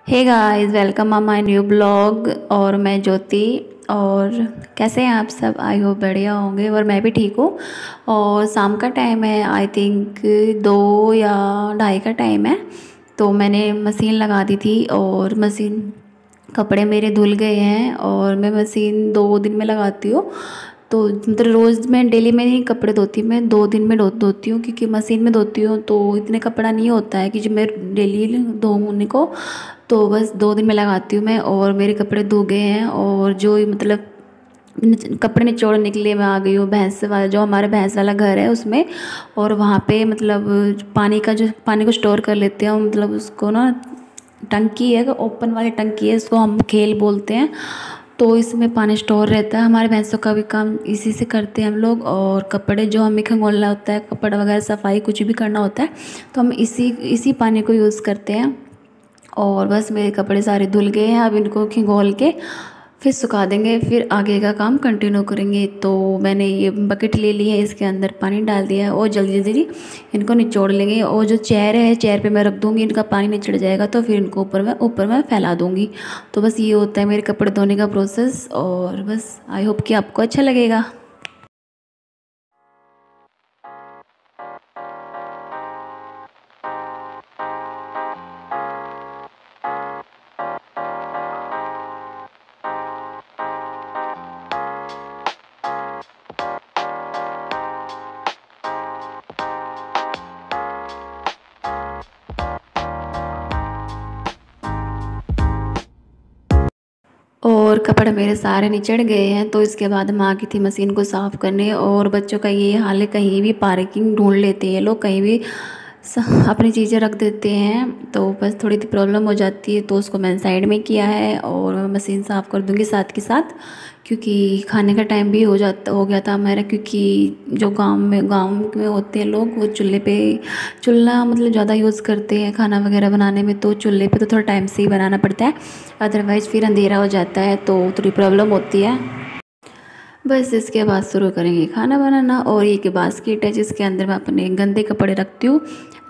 Hey guys, welcome on my new blog. और मैं ज्योति। और कैसे हैं आप सब? आई होप बढ़िया होंगे और मैं भी ठीक हूँ। और शाम का टाइम है, आई थिंक 2 या 2:30 का टाइम है। तो मैंने मशीन लगा दी थी और मशीन कपड़े मेरे धुल गए हैं। और मैं मशीन 2 दिन में लगाती हूँ। तो मतलब रोज़ मैं डेली में नहीं कपड़े धोती, मैं 2 दिन में धोती हूँ, क्योंकि मशीन में धोती हूँ तो इतने कपड़ा नहीं होता है कि जो मैं डेली धोने को। तो बस 2 दिन में लगाती हूँ मैं, और मेरे कपड़े धो गए हैं। और जो मतलब कपड़े निचोड़ने के लिए मैं आ गई हूँ भैंस वाला, जो हमारे भैंस वाला घर है उसमें। और वहाँ पे मतलब पानी को स्टोर कर लेते हैं, मतलब उसको ना टंकी है, ओपन वाली टंकी है, इसको हम खेल बोलते हैं। तो इसमें पानी स्टोर रहता है। हमारे भैंसों का भी काम इसी से करते हैं हम लोग। और कपड़े जो हमें खंगोलना होता है, कपड़ा वगैरह सफाई कुछ भी करना होता है, तो हम इसी पानी को यूज़ करते हैं। और बस मेरे कपड़े सारे धुल गए हैं, अब इनको खंगोल के फिर सुखा देंगे, फिर आगे का काम कंटिन्यू करेंगे। तो मैंने ये बकेट ले ली है, इसके अंदर पानी डाल दिया है और जल्दी जल्दी इनको निचोड़ लेंगे। और जो चेयर है, चेयर पे मैं रख दूँगी, इनका पानी निचड़ जाएगा तो फिर इनको ऊपर में फैला दूँगी। तो बस ये होता है मेरे कपड़े धोने का प्रोसेस। और बस आई होप कि आपको अच्छा लगेगा। और कपड़े मेरे सारे निचड़ गए हैं, तो इसके बाद मैं आ गई थी मशीन को साफ़ करने। और बच्चों का ये हाल है, कहीं भी पार्किंग ढूंढ लेते हैं लोग, कहीं भी अपनी चीज़ें रख देते हैं। तो बस थोड़ी सी प्रॉब्लम हो जाती है, तो उसको मैंने साइड में किया है और मैं मशीन साफ़ कर दूँगी साथ के साथ। क्योंकि खाने का टाइम भी हो गया था हमारा, क्योंकि जो गांव में होते हैं लोग, वो चूल्हा मतलब ज़्यादा यूज़ करते हैं खाना वगैरह बनाने में। तो चूल्हे पे तो थोड़ा टाइम से ही बनाना पड़ता है, अदरवाइज़ फिर अंधेरा हो जाता है तो थोड़ी प्रॉब्लम होती है। बस इसके बाद शुरू करेंगे खाना बनाना। और ये एक बास्केट है जिसके अंदर मैं अपने गंदे कपड़े रखती हूँ,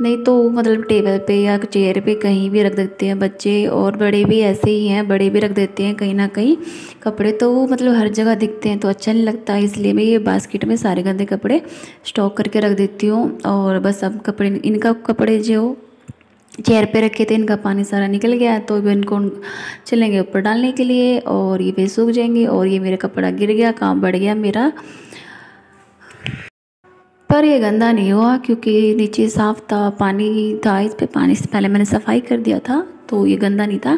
नहीं तो मतलब टेबल पे या चेयर पे कहीं भी रख देते हैं बच्चे, और बड़े भी ऐसे ही हैं, बड़े भी रख देते हैं कहीं ना कहीं कपड़े। तो वो मतलब हर जगह दिखते हैं तो अच्छा नहीं लगता, इसलिए मैं ये बास्केट में सारे गंदे कपड़े स्टॉक करके रख देती हूँ। और बस अब इनका कपड़े जो चेयर पे रखे थे, इनका पानी सारा निकल गया, तो अब इनको चलेंगे ऊपर डालने के लिए और ये भी सूख जाएंगे। और ये मेरा कपड़ा गिर गया, काम बढ़ गया मेरा, पर ये गंदा नहीं हुआ क्योंकि नीचे साफ़ था, पानी था इस पे। पानी से पहले मैंने सफाई कर दिया था, तो ये गंदा नहीं था।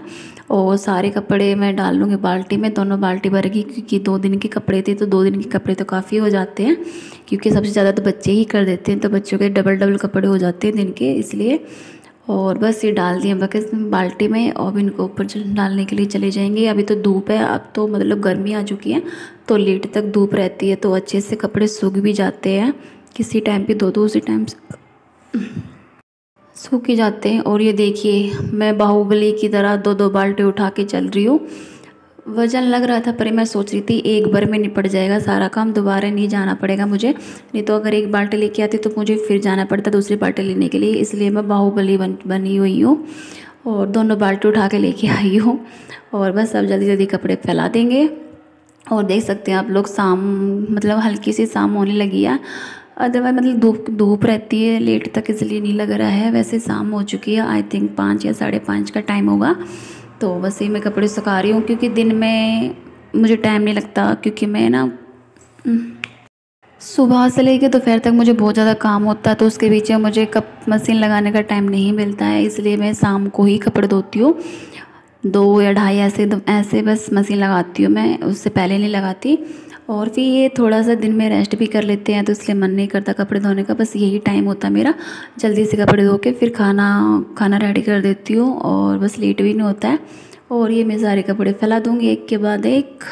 और सारे कपड़े मैं डाल लूँगी बाल्टी में, दोनों बाल्टी भरेगी, क्योंकि 2 दिन के कपड़े थे तो 2 दिन के कपड़े तो काफ़ी हो जाते हैं। क्योंकि सबसे ज़्यादा तो बच्चे ही कर देते हैं, तो बच्चों के डबल डबल कपड़े हो जाते हैं दिन के, इसलिए। और बस ये डाल दिए बकेट बाल्टी में, और भी इनको ऊपर डालने के लिए चले जाएंगे। अभी तो धूप है, अब तो मतलब गर्मी आ चुकी है, तो लेट तक धूप रहती है, तो अच्छे से कपड़े सूख भी जाते हैं। किसी टाइम पे दो उसी टाइम सूख ही जाते हैं। और ये देखिए, मैं बाहुबली की तरह 2-2 बाल्टी उठा के चल रही हूँ। वजन लग रहा था, पर मैं सोच रही थी एक बार में निपट जाएगा सारा काम, दोबारा नहीं जाना पड़ेगा मुझे। नहीं तो अगर एक बाल्टी लेके आती तो मुझे फिर जाना पड़ता दूसरी बाल्टी लेने के लिए, इसलिए मैं बाहुबली बनी हुई हूँ और दोनों बाल्टी उठा के लेके आई हूँ। और बस अब जल्दी जल्दी कपड़े फैला देंगे। और देख सकते हैं आप लोग, शाम मतलब हल्की सी शाम होने लगी है, अदरवाइज मतलब धूप धूप रहती है लेट तक, इसलिए नहीं लग रहा है। वैसे शाम हो चुकी है, आई थिंक 5 या 5:30 का टाइम होगा। तो बस ये मैं कपड़े सुखा रही हूँ, क्योंकि दिन में मुझे टाइम नहीं लगता, क्योंकि मैं ना सुबह से लेकर दोपहर तक मुझे बहुत ज़्यादा काम होता है, तो उसके बीच में मुझे मशीन लगाने का टाइम नहीं मिलता है, इसलिए मैं शाम को ही कपड़े धोती हूँ। 2 या 2:30 ऐसे बस मशीन लगाती हूँ मैं, उससे पहले नहीं लगाती। और फिर ये थोड़ा सा दिन में रेस्ट भी कर लेते हैं, तो इसलिए मन नहीं करता कपड़े धोने का। बस यही टाइम होता है मेरा, जल्दी से कपड़े धो के फिर खाना रेडी कर देती हूँ, और बस लेट भी नहीं होता है। और ये मैं सारे कपड़े फैला दूँगी एक के बाद एक।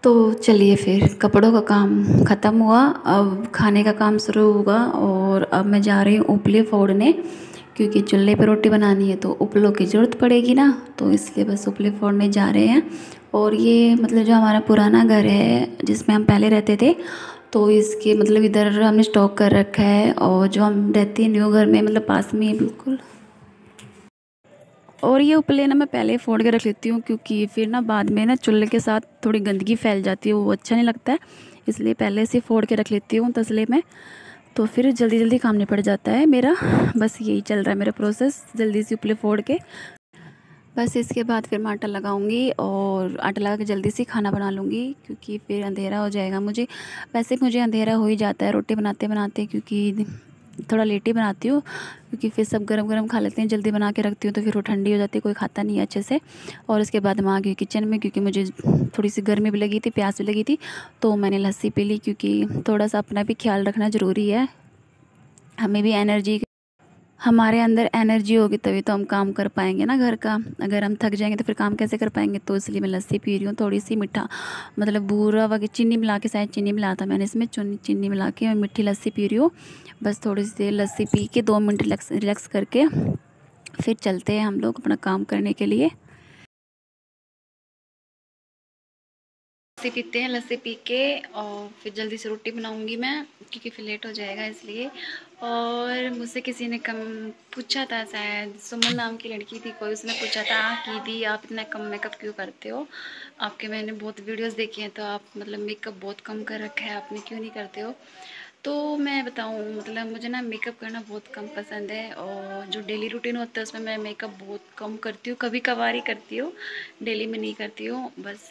तो चलिए फिर कपड़ों का काम ख़त्म हुआ, अब खाने का काम शुरू होगा। और अब मैं जा रही हूँ उपले फोड़ने, क्योंकि चूल्हे पे रोटी बनानी है तो उपलों की ज़रूरत पड़ेगी ना, तो इसलिए बस उपले फोड़ने जा रहे हैं। और ये मतलब जो हमारा पुराना घर है जिसमें हम पहले रहते थे, तो इसके मतलब इधर हमने स्टॉक कर रखा है। और जो हम रहते हैं न्यू घर में मतलब पास में ही बिल्कुल। और ये उपले ना मैं पहले ही फोड़ के रख लेती हूँ, क्योंकि फिर ना बाद में ना चूल्हे के साथ थोड़ी गंदगी फैल जाती है, वो अच्छा नहीं लगता है। इसलिए पहले से फोड़ के रख लेती हूँ तसले में, तो फिर जल्दी जल्दी काम निपट जाता है मेरा। बस यही चल रहा है मेरा प्रोसेस, जल्दी से उपले फोड़ के बस इसके बाद फिर मैं आटा लगाऊंगी और आटा लगा के जल्दी से खाना बना लूँगी, क्योंकि फिर अंधेरा हो जाएगा मुझे। वैसे मुझे अंधेरा हो ही जाता है रोटी बनाते बनाते, क्योंकि थोड़ा लेट ही बनाती हूँ, क्योंकि फिर सब गरम गरम खा लेते हैं। जल्दी बना के रखती हूँ तो फिर वो ठंडी हो जाती है, कोई खाता नहीं है अच्छे से। और उसके बाद मैं आ गई किचन में, क्योंकि मुझे थोड़ी सी गर्मी भी लगी थी, प्यास भी लगी थी, तो मैंने लस्सी पी ली, क्योंकि थोड़ा सा अपना भी ख्याल रखना ज़रूरी है। हमें भी एनर्जी, हमारे अंदर एनर्जी होगी तभी तो हम काम कर पाएंगे ना घर का। अगर हम थक जाएंगे तो फिर काम कैसे कर पाएंगे। तो इसलिए मैं लस्सी पी रही हूँ, थोड़ी सी मीठा मतलब बूरा वगैरह चीनी मिला के, शायद चीनी मिला था मैंने इसमें, चीनी मिला के मैं मीठी लस्सी पी रही हूँ। बस थोड़ी सी देर लस्सी पी के 2 मिनट रिलैक्स करके फिर चलते हैं हम लोग अपना काम करने के लिए। लस्सी पीते हैं, लस्सी पी के और फिर जल्दी से रोटी बनाऊंगी मैं, क्योंकि फिर लेट हो जाएगा इसलिए। और मुझसे किसी ने कम पूछा था, शायद सुमन नाम की लड़की थी कोई, उसने पूछा था कि दी आप इतना कम मेकअप क्यों करते हो, आपके मैंने बहुत वीडियोस देखे हैं तो आप मतलब मेकअप बहुत कम कर रखा है आपने, क्यों नहीं करते हो। तो मैं बताऊँ मतलब मुझे ना मेकअप करना बहुत कम पसंद है, और जो डेली रूटीन होता है उसमें मैं मेकअप बहुत कम करती हूँ, कभी कभार ही करती हूँ, डेली में नहीं करती हूँ। बस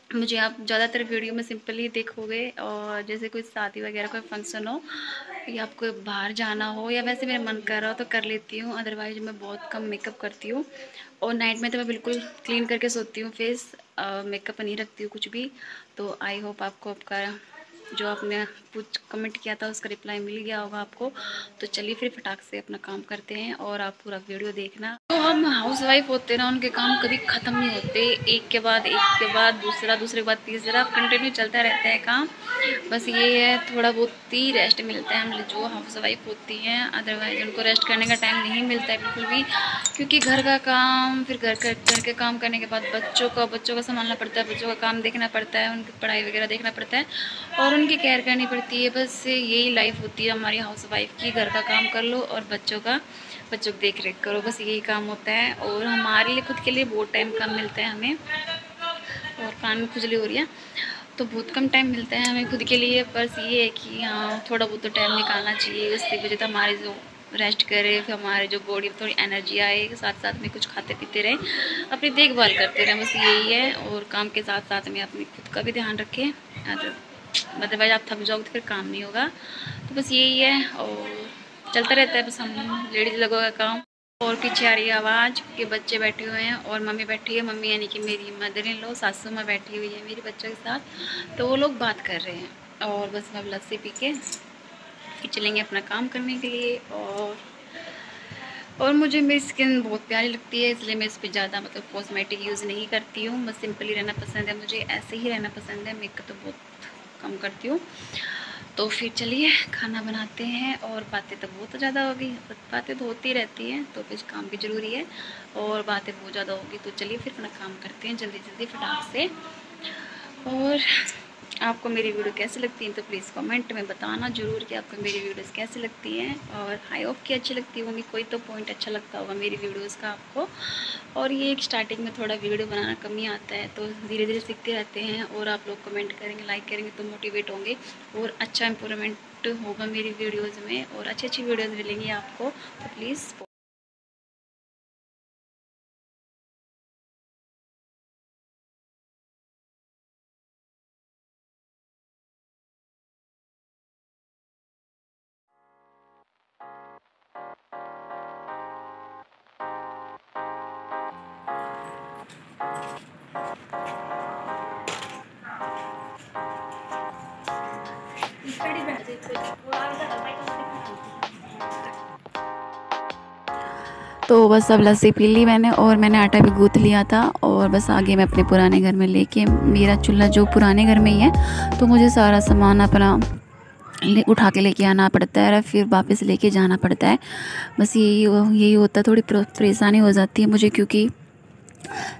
मुझे आप ज़्यादातर वीडियो में सिंपल ही देखोगे, और जैसे कोई शादी वगैरह कोई फंक्शन हो या आपको बाहर जाना हो या वैसे मेरा मन कर रहा हो तो कर लेती हूँ, अदरवाइज मैं बहुत कम मेकअप करती हूँ। और नाइट में तो मैं बिल्कुल क्लीन करके सोती हूँ फेस, मेकअप नहीं रखती हूँ कुछ भी। तो आई होप आपको आपका जो आपने कुछ कमेंट किया था उसका रिप्लाई मिल गया होगा आपको। तो चलिए फिर फटाक से अपना काम करते हैं और आप पूरा वीडियो देखना। तो हम हाउस वाइफ होते हैं ना, उनके काम कभी ख़त्म नहीं होते, एक के बाद दूसरा, दूसरे के बाद तीसरा, कंटिन्यू चलता रहता है काम। बस ये है थोड़ा बहुत ही रेस्ट मिलता है हम जो हाउस वाइफ होती हैं, अदरवाइज उनको रेस्ट करने का टाइम नहीं मिलता है बिल्कुल भी, क्योंकि घर का काम, फिर घर के काम करने के बाद बच्चों का संभालना पड़ता है, बच्चों का काम देखना पड़ता है, उनकी पढ़ाई वगैरह देखना पड़ता है और उनकी केयर करनी पड़ती है। बस यही लाइफ होती है हमारी हाउस वाइफ की, घर का काम कर लो और बच्चों की देख रेख करो, बस यही काम होता है। और हमारे लिए खुद के लिए बहुत टाइम कम मिलता है हमें। और कान में खुजली हो रही है तो बहुत कम टाइम मिलता है हमें खुद के लिए। बस ये है कि हाँ थोड़ा बहुत तो टाइम निकालना चाहिए, उसकी वजह से हमारे जो रेस्ट करे, फिर हमारे जो बॉडी में थोड़ी एनर्जी आए, साथ साथ में कुछ खाते पीते रहें, अपनी देखभाल करते रहें, बस यही है। और काम के साथ साथ में अपनी खुद का भी ध्यान रखें, अदरवाइज आप थक जाओगे तो फिर काम नहीं होगा। तो बस यही है और चलता रहता है बस हम लेडीज़ लोगों का काम। और पीछे आ रही है आवाज़ कि बच्चे बैठे हुए हैं और मम्मी बैठी है, मम्मी यानी कि मेरी मदर इन लॉ, सासू माँ बैठी हुई है मेरे बच्चों के साथ, तो वो लोग बात कर रहे हैं। और बस मैं लस्सी पी के फिर चलेंगे अपना काम करने के लिए। और मुझे मेरी स्किन बहुत प्यारी लगती है, इसलिए मैं इस पर ज़्यादा मतलब कॉस्मेटिक यूज़ नहीं करती हूँ, बस सिंपल ही रहना पसंद है, मुझे ऐसे ही रहना पसंद है, मेकअप तो बहुत कम करती हूँ। तो फिर चलिए खाना बनाते हैं। और बातें तो बहुत ज़्यादा हो गई, बातें तो होती रहती हैं, तो फिर काम भी ज़रूरी है और बातें बहुत ज़्यादा होगी। तो चलिए फिर अपना काम करते हैं जल्दी जल्दी फटाक से। और आपको मेरी वीडियो कैसी लगती है तो प्लीज़ कमेंट में बताना ज़रूर कि आपको मेरी वीडियोस कैसी लगती हैं। और आई होप कि अच्छी लगती होंगी, कोई तो पॉइंट अच्छा लगता होगा मेरी वीडियोस का आपको। और ये एक स्टार्टिंग में थोड़ा वीडियो बनाना कम ही आता है, तो धीरे धीरे सीखते रहते हैं। और आप लोग कमेंट करेंगे, लाइक करेंगे तो मोटिवेट होंगे और अच्छा इम्प्रूवमेंट होगा मेरी वीडियोज़ में, और अच्छी अच्छी वीडियोज़ मिलेंगी आपको। तो प्लीज़ तो बस अब लस्सी पी ली मैंने और मैंने आटा भी गूँथ लिया था और बस आगे मैं अपने पुराने घर में लेके, मेरा चूल्हा जो पुराने घर में ही है तो मुझे सारा सामान अपना उठा के लेके आना पड़ता है, फिर वापस लेके जाना पड़ता है। बस यही होता है, थोड़ी परेशानी हो जाती है मुझे, क्योंकि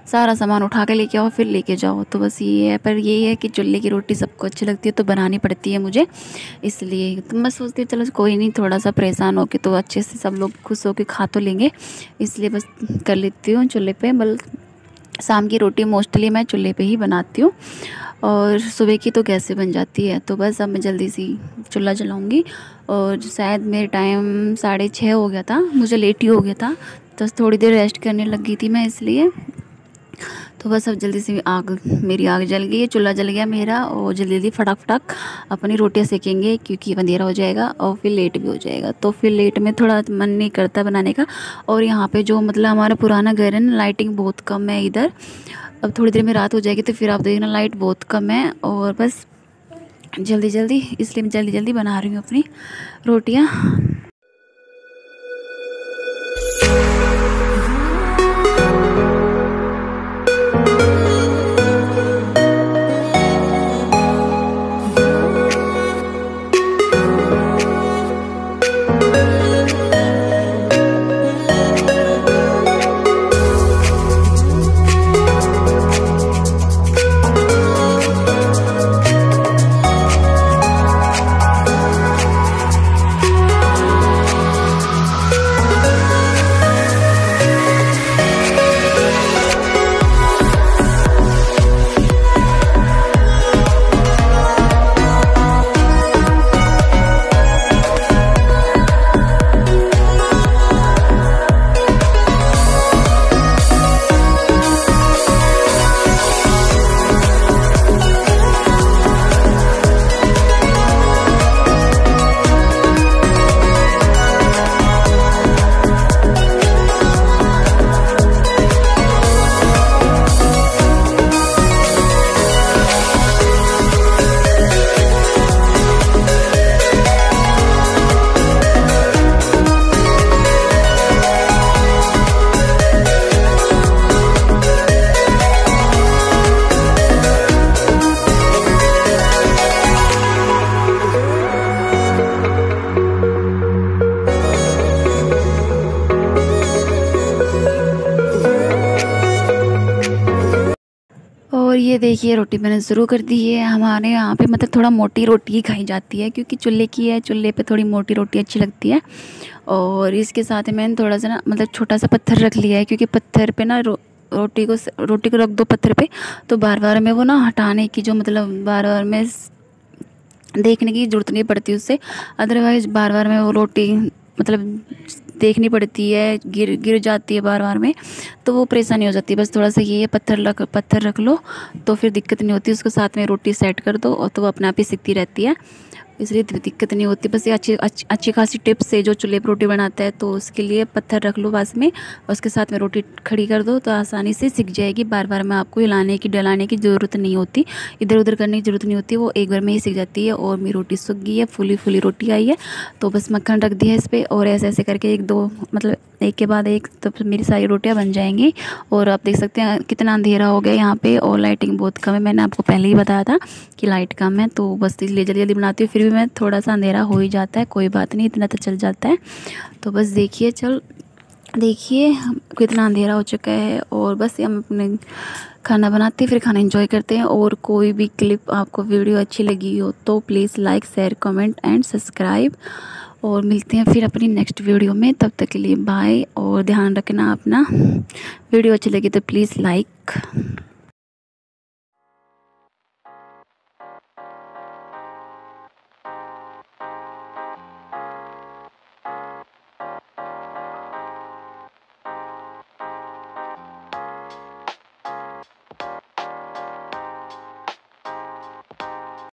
सारा सामान उठा के लेके आओ फिर लेके जाओ। तो बस ये है, पर यही है कि चूल्हे की रोटी सबको अच्छी लगती है तो बनानी पड़ती है मुझे, इसलिए तो मैं सोचती हूँ चलो कोई नहीं, थोड़ा सा परेशान होके तो अच्छे से सब लोग खुश होके खा तो लेंगे, इसलिए बस कर लेती हूँ चूल्हे पे। शाम की रोटी मोस्टली मैं चूल्हे पे ही बनाती हूँ और सुबह की तो गैस से बन जाती है। तो बस अब मैं जल्दी सी चूल्हा जलाऊँगी और शायद मेरे टाइम 6:30 हो गया था, मुझे लेट ही हो गया था, तो थोड़ी देर रेस्ट करने लगी थी मैं, इसलिए तो बस अब जल्दी से मेरी आग जल गई है, चूल्हा जल गया मेरा, और जल्दी जल्दी फटाक अपनी रोटियां सेकेंगे क्योंकि अंधेरा हो जाएगा और फिर लेट भी हो जाएगा। तो फिर लेट में थोड़ा मन नहीं करता बनाने का। और यहाँ पे जो मतलब हमारा पुराना घर है ना, लाइटिंग बहुत कम है इधर। अब थोड़ी देर में रात हो जाएगी तो फिर आप देखना लाइट बहुत कम है, और बस जल्दी जल्दी, इसलिए मैं जल्दी जल्दी बना रही हूँ अपनी रोटियाँ। और ये देखिए रोटी मैंने शुरू कर दी है। हमारे यहाँ पे मतलब थोड़ा मोटी रोटी ही खाई जाती है, क्योंकि चूल्हे की है, चूल्हे पे थोड़ी मोटी रोटी अच्छी लगती है। और इसके साथ मैंने थोड़ा सा ना मतलब छोटा सा पत्थर रख लिया है, क्योंकि पत्थर पे ना रोटी को रख दो पत्थर पे तो बार बार में वो ना हटाने की जो मतलब बार बार में देखने की ज़रूरत नहीं पड़ती उससे, अदरवाइज़ बार बार में वो रोटी मतलब देखनी पड़ती है, गिर जाती है बार बार में, तो वो परेशानी हो जाती है। बस थोड़ा सा ये पत्थर रख लो तो फिर दिक्कत नहीं होती, उसके साथ में रोटी सेट कर दो और तो वो अपने आप ही सिकती रहती है, इसलिए दिक्कत नहीं होती। बस ये अच्छी खासी टिप्स है, जो चूल्हे पर रोटी बनाता है तो उसके लिए पत्थर रख लो पास में और उसके साथ में रोटी खड़ी कर दो तो आसानी से सिक जाएगी, बार बार में आपको हिलाने की डलाने की ज़रूरत नहीं होती, इधर उधर करने की ज़रूरत नहीं होती, वो एक बार में ही सिक जाती है। और मेरी रोटी सूख गई है, फुली फुली रोटी आई है, तो बस मक्खन रख दिया है इस पर और ऐसे ऐसे करके एक दो मतलब एक के बाद एक तो मेरी सारी रोटियां बन जाएंगी। और आप देख सकते हैं कितना अंधेरा हो गया यहाँ पे और लाइटिंग बहुत कम है, मैंने आपको पहले ही बताया था कि लाइट कम है, तो बस इसलिए जल्दी जल्दी बनाती हूँ। फिर भी मैं थोड़ा सा अंधेरा हो ही जाता है, कोई बात नहीं, इतना तो चल जाता है। तो बस देखिए देखिए कितना अंधेरा हो चुका है और बस हम अपने खाना बनाते फिर खाना एंजॉय करते हैं। और कोई भी क्लिप आपको वीडियो अच्छी लगी हो तो please like share comment and subscribe, और मिलते हैं फिर अपनी नेक्स्ट वीडियो में। तब तक के लिए बाय, और ध्यान रखना अपना, वीडियो अच्छी लगी तो प्लीज़ लाइक।